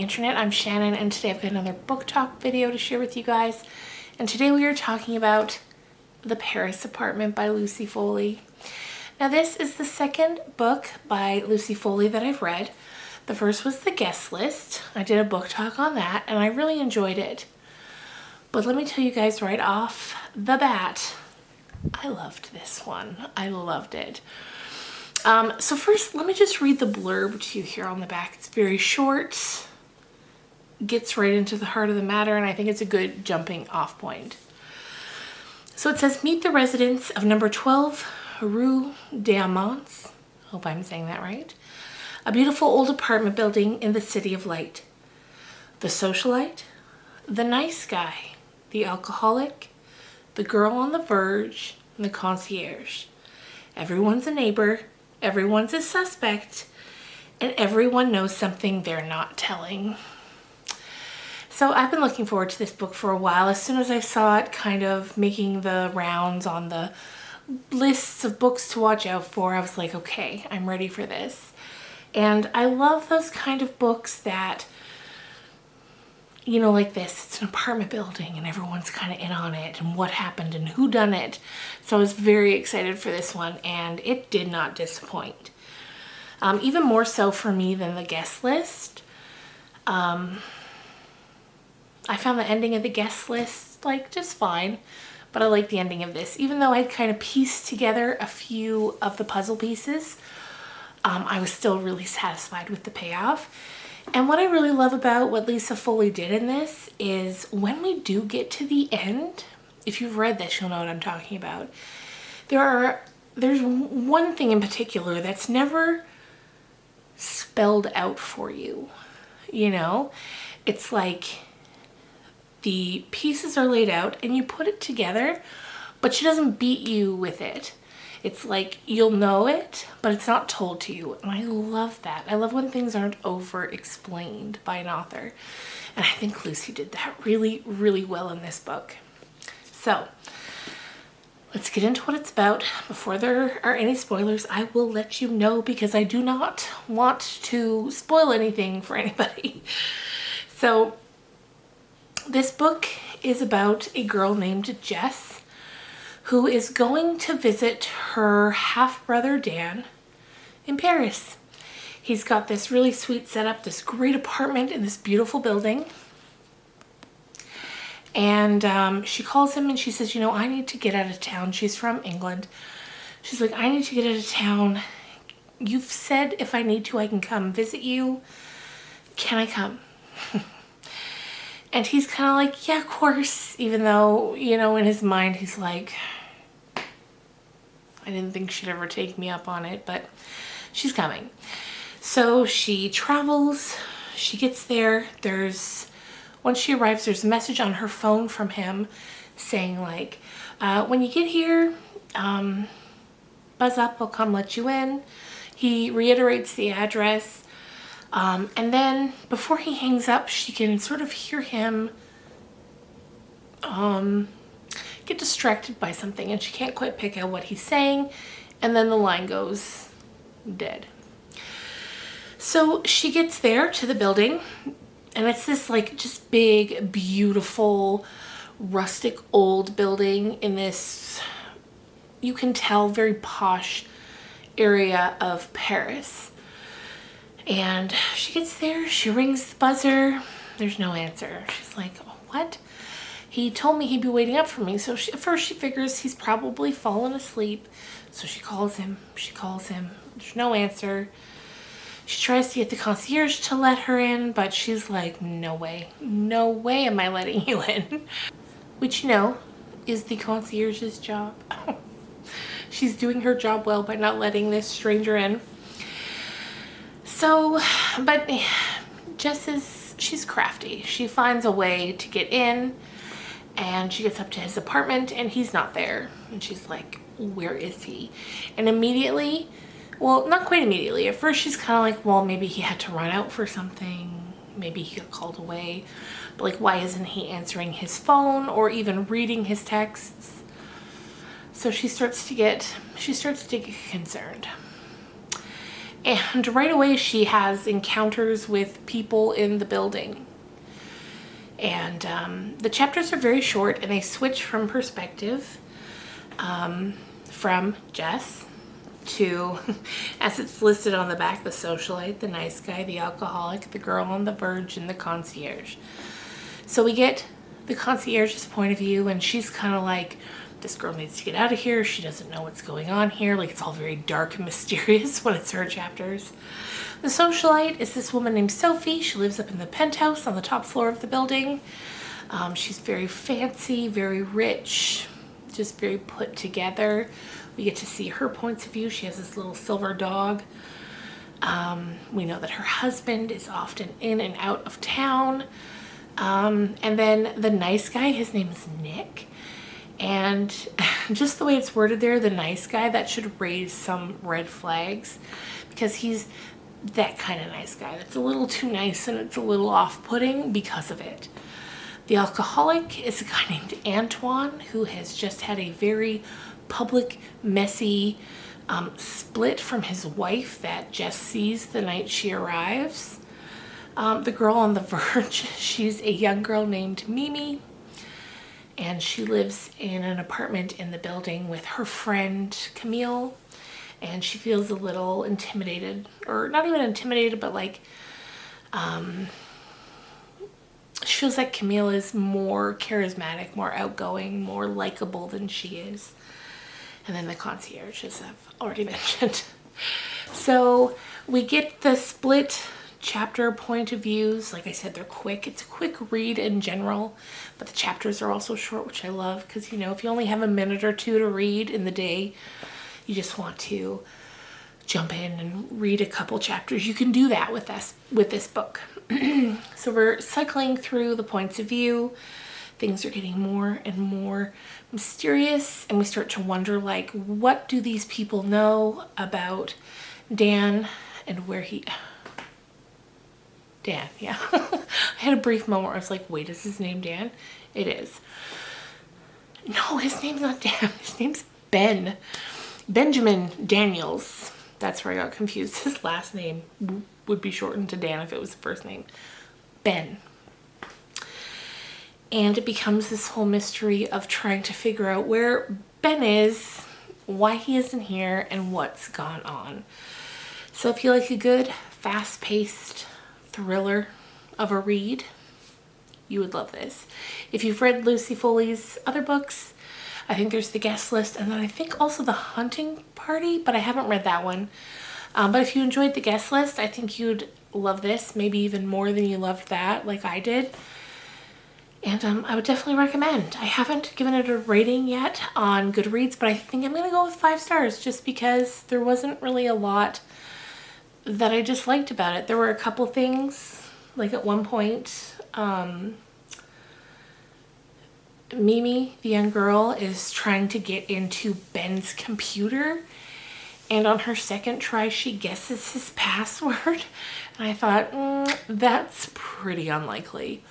internet. I'm Shannon, and today I've got another book talk video to share with you guys. And today we are talking about The Paris Apartment by Lucy Foley. Now this is the second book by Lucy Foley that I've read. The first was The Guest List. I did a book talk on that and I really enjoyed it. But let me tell you guys right off the bat, I loved this one. I loved it. So first, let me just read the blurb to you here on the back. It's very short, gets right into the heart of the matter, and I think it's a good jumping off point. So it says, meet the residents of number 12 Rue d'Amance, hope I'm saying that right, a beautiful old apartment building in the City of Light. The socialite, the nice guy, the alcoholic, the girl on the verge, and the concierge. Everyone's a neighbor, everyone's a suspect, and everyone knows something they're not telling. So I've been looking forward to this book for a while. As soon as I saw it kind of making the rounds on the lists of books to watch out for, I was like, okay, I'm ready for this. And I love those kind of books that, you know, like this, it's an apartment building and everyone's kind of in on it and what happened and who done it. So I was very excited for this one and it did not disappoint. Even more so for me than The Guest List. I found the ending of The Guest List like just fine, but I like the ending of this. Even though I'd kind of pieced together a few of the puzzle pieces, I was still really satisfied with the payoff. And what I really love about what Lisa Foley did in this is when we do get to the end, if you've read this, you'll know what I'm talking about. There's one thing in particular that's never spelled out for you, you know? It's like the pieces are laid out and you put it together, but she doesn't beat you with it. It's like you'll know it, but it's not told to you. And I love that. I love when things aren't over-explained by an author. And I think Lucy did that really, really well in this book. So let's get into what it's about. Before there are any spoilers, I will let you know because I do not want to spoil anything for anybody. So this book is about a girl named Jess who is going to visit her half-brother Dan in Paris. He's got this really sweet setup, this great apartment in this beautiful building. And she calls him and she says, you know, I need to get out of town. She's from England. She's like, I need to get out of town. You've said if I need to, I can come visit you. Can I come? And he's kind of like, yeah, of course. Even though, you know, in his mind, he's like, I didn't think she'd ever take me up on it, but she's coming. So she travels, she gets there. Once she arrives, there's a message on her phone from him saying like, when you get here, buzz up, I'll come let you in. He reiterates the address. And then before he hangs up, she can sort of hear him get distracted by something and she can't quite pick out what he's saying, and then the line goes dead. So she gets there to the building and it's this like just big, beautiful, rustic old building in this, you can tell, very posh area of Paris. And she gets there, she rings the buzzer, there's no answer. She's like, what? He told me he'd be waiting up for me. So at first she figures he's probably fallen asleep. So she calls him, there's no answer. She tries to get the concierge to let her in, but she's like, no way am I letting you in. Which, you know, is the concierge's job. She's doing her job well by not letting this stranger in. So, but Jess she's crafty. She finds a way to get in and she gets up to his apartment and he's not there. And she's like, where is he? And immediately, well, not quite immediately. At first she's kind of like, well, maybe he had to run out for something. Maybe he got called away. But like, why isn't he answering his phone or even reading his texts? So she starts to get concerned. And right away she has encounters with people in the building. And the chapters are very short and they switch from perspective from Jess to, as it's listed on the back, the socialite, the nice guy, the alcoholic, the girl on the verge, and the concierge. So we get the concierge's point of view, and she's kind of like, this girl needs to get out of here. She doesn't know what's going on here. Like, it's all very dark and mysterious when it's her chapters. The socialite is this woman named Sophie. She lives up in the penthouse on the top floor of the building. She's very fancy, very rich, just very put together. We get to see her points of view. She has this little silver dog. We know that her husband is often in and out of town. And then the nice guy, his name is Nick. And just the way it's worded there, the nice guy, that should raise some red flags, because he's that kind of nice guy that's a little too nice and it's a little off-putting because of it. The alcoholic is a guy named Antoine, who has just had a very public, messy split from his wife that Jess sees the night she arrives. The girl on the verge, she's a young girl named Mimi, and she lives in an apartment in the building with her friend Camille, and she feels a little intimidated, or not even intimidated, but like she feels like Camille is more charismatic, more outgoing, more likable than she is. And then the concierge, as I've already mentioned. So we get the split chapter point of views. Like I said, they're quick. It's a quick read in general, but the chapters are also short, which I love, because, you know, if you only have a minute or two to read in the day, you just want to jump in and read a couple chapters. You can do that with this book. So we're cycling through the points of view. Things are getting more and more mysterious, and we start to wonder, like, what do these people know about Dan and where he... Dan, yeah. I had a brief moment where I was like, wait, is his name Dan? It is. No, his name's not Dan. His name's Ben. Benjamin Daniels. That's where I got confused. His last name would be shortened to Dan if it was the first name. Ben. And it becomes this whole mystery of trying to figure out where Ben is, why he isn't here, and what's gone on. So if you like a good, fast-paced thriller of a read, you would love this. If you've read Lucy Foley's other books, I think there's The Guest List, and then I think also The Hunting Party, but I haven't read that one. But if you enjoyed The Guest List, I think you'd love this, maybe even more than you loved that, like I did. And I would definitely recommend. I haven't given it a rating yet on Goodreads, but I think I'm going to go with 5 stars, just because there wasn't really a lot that I disliked about it. There were a couple things, like at one point, Mimi, the young girl, is trying to get into Ben's computer, and on her second try she guesses his password, and I thought, that's pretty unlikely.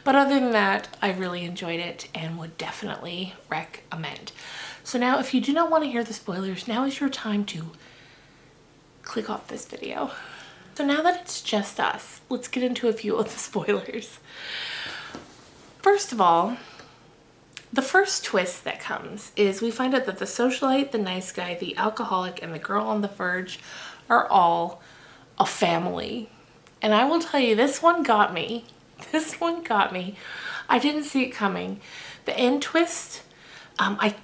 But other than that, I really enjoyed it and would definitely recommend. So now, if you do not want to hear the spoilers, now is your time to click off this video. So now that it's just us, let's get into a few of the spoilers. First of all, the first twist that comes is we find out that the socialite, the nice guy, the alcoholic, and the girl on the verge are all a family. And I will tell you, this one got me. This one got me. I didn't see it coming. The end twist, I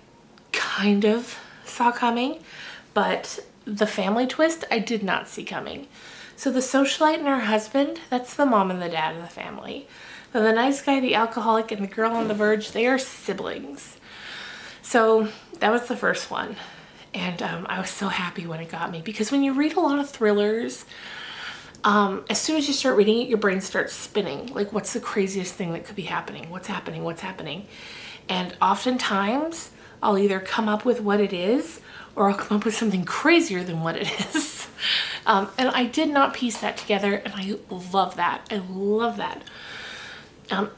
kind of saw coming, but the family twist, I did not see coming. So the socialite and her husband, that's the mom and the dad of the family. Then the nice guy, the alcoholic, and the girl on the verge, they are siblings. So that was the first one. And I was so happy when it got me, because when you read a lot of thrillers, as soon as you start reading it, your brain starts spinning. Like, what's the craziest thing that could be happening? What's happening? What's happening? And oftentimes, I'll either come up with what it is, or I'll come up with something crazier than what it is. And I did not piece that together, and I love that. I love that.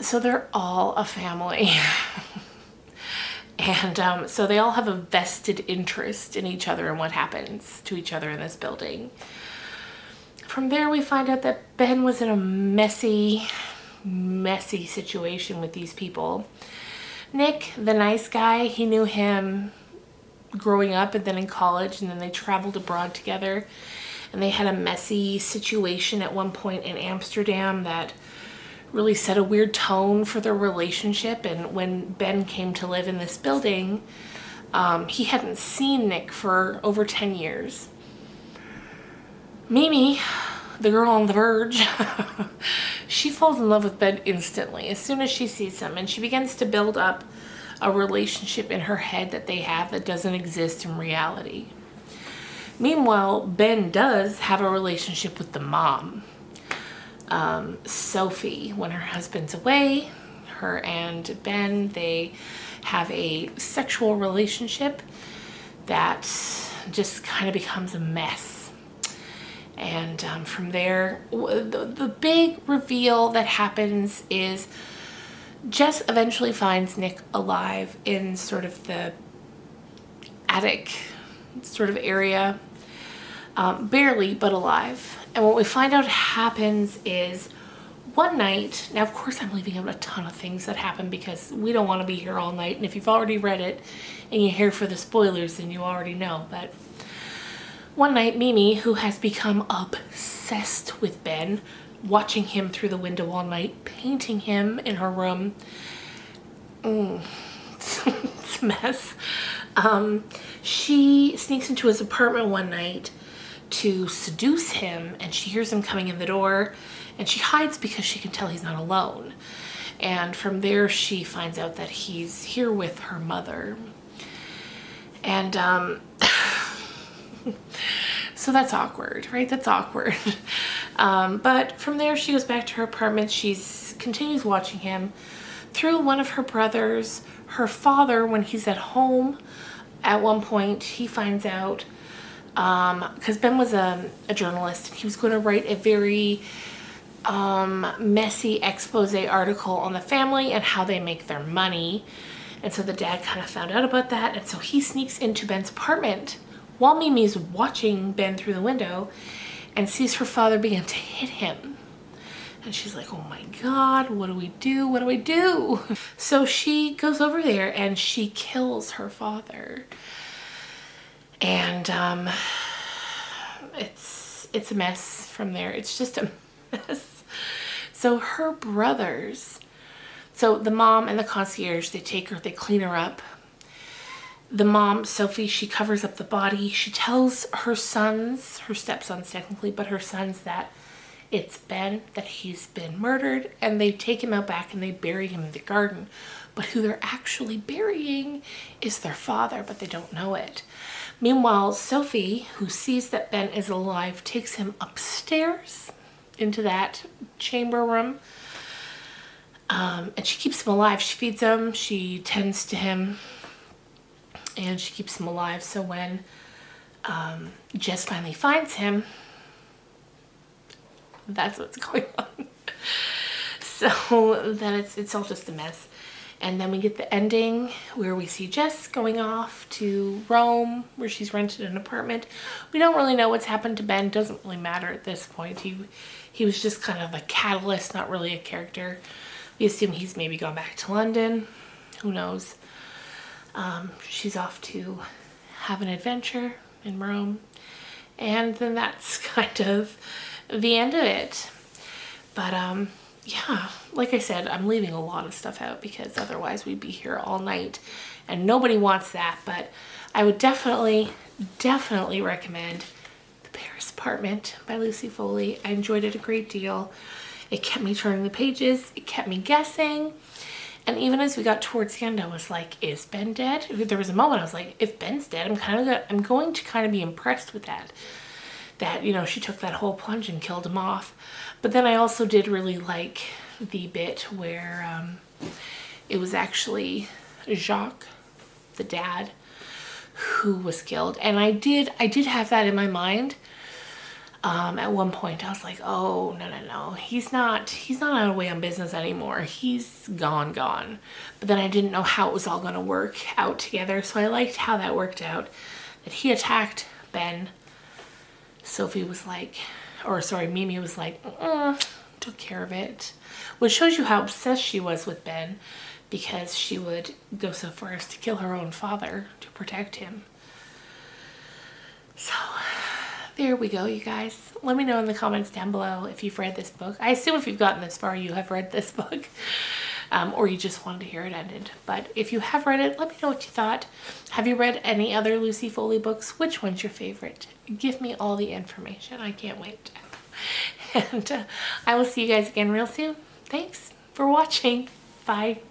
So they're all a family. And so they all have a vested interest in each other and what happens to each other in this building. From there, we find out that Ben was in a messy situation with these people. Nick, the nice guy, he knew him growing up and then in college, and then they traveled abroad together. And they had a messy situation at one point in Amsterdam that really set a weird tone for their relationship. And when Ben came to live in this building, he hadn't seen Nick for over 10 years. Mimi, the girl on The Verge, she falls in love with Ben instantly as soon as she sees him, and she begins to build up a relationship in her head that they have that doesn't exist in reality. Meanwhile, Ben does have a relationship with the mom, Sophie. When her husband's away, her and Ben, they have a sexual relationship that just kind of becomes a mess. And from there, the big reveal that happens is Jess eventually finds Nick alive in sort of the attic sort of area, barely, but alive. And what we find out happens is one night, now of course I'm leaving out a ton of things that happen because we don't want to be here all night, and if you've already read it and you're here for the spoilers, then you already know. But one night, Mimi, who has become obsessed with Ben, watching him through the window all night, painting him in her room, it's a mess. She sneaks into his apartment one night to seduce him, and she hears him coming in the door, and she hides because she can tell he's not alone. And from there, she finds out that he's here with her mother. And so that's awkward, right? That's awkward. But from there, she goes back to her apartment. She continues watching him through one of her brothers. Her father, when he's at home, at one point, he finds out, because Ben was a journalist, and he was going to write a very messy expose article on the family and how they make their money. And so the dad kind of found out about that, and so he sneaks into Ben's apartment while Mimi's watching Ben through the window and sees her father begin to hit him. And she's like, oh my God, what do we do? What do we do? So she goes over there and she kills her father. And it's a mess from there. It's just a mess. So her brothers, so the mom and the concierge, they take her, they clean her up. The mom, Sophie, she covers up the body. She tells her sons, her stepsons technically, but her sons, that it's Ben, that he's been murdered, and they take him out back and they bury him in the garden. But who they're actually burying is their father, but they don't know it. Meanwhile, Sophie, who sees that Ben is alive, takes him upstairs into that chamber room, and she keeps him alive. She feeds him, she tends to him, and she keeps him alive. So when Jess finally finds him, that's what's going on. So then it's all just a mess. And then we get the ending where we see Jess going off to Rome, where she's rented an apartment. We don't really know what's happened to Ben. Doesn't really matter at this point. He was just kind of a catalyst, not really a character. We assume he's maybe gone back to London. Who knows? She's off to have an adventure in Rome. And then that's kind of the end of it. But yeah, like I said, I'm leaving a lot of stuff out because otherwise we'd be here all night and nobody wants that. But I would definitely recommend The Paris Apartment by Lucy Foley. I enjoyed it a great deal. It kept me turning the pages. It kept me guessing. And even as we got towards the end, I was like, is Ben dead? There was a moment I was like, if Ben's dead, I'm going to kind of be impressed with that. That, you know, she took that whole plunge and killed him off. But then I also did really like the bit where it was actually Jacques, the dad, who was killed. And I did have that in my mind. At one point I was like, oh, no. He's not on a way on business anymore. He's gone. But then I didn't know how it was all going to work out together. So I liked how that worked out. That he attacked Ben. Sophie was like, Mimi was like, took care of it. Which shows you how obsessed she was with Ben, because she would go so far as to kill her own father to protect him. So there we go, you guys. Let me know in the comments down below if you've read this book. I assume if you've gotten this far, you have read this book. Or you just wanted to hear it ended. But if you have read it, let me know what you thought. Have you read any other Lucy Foley books? Which one's your favorite? Give me all the information. I can't wait. And I will see you guys again real soon. Thanks for watching. Bye.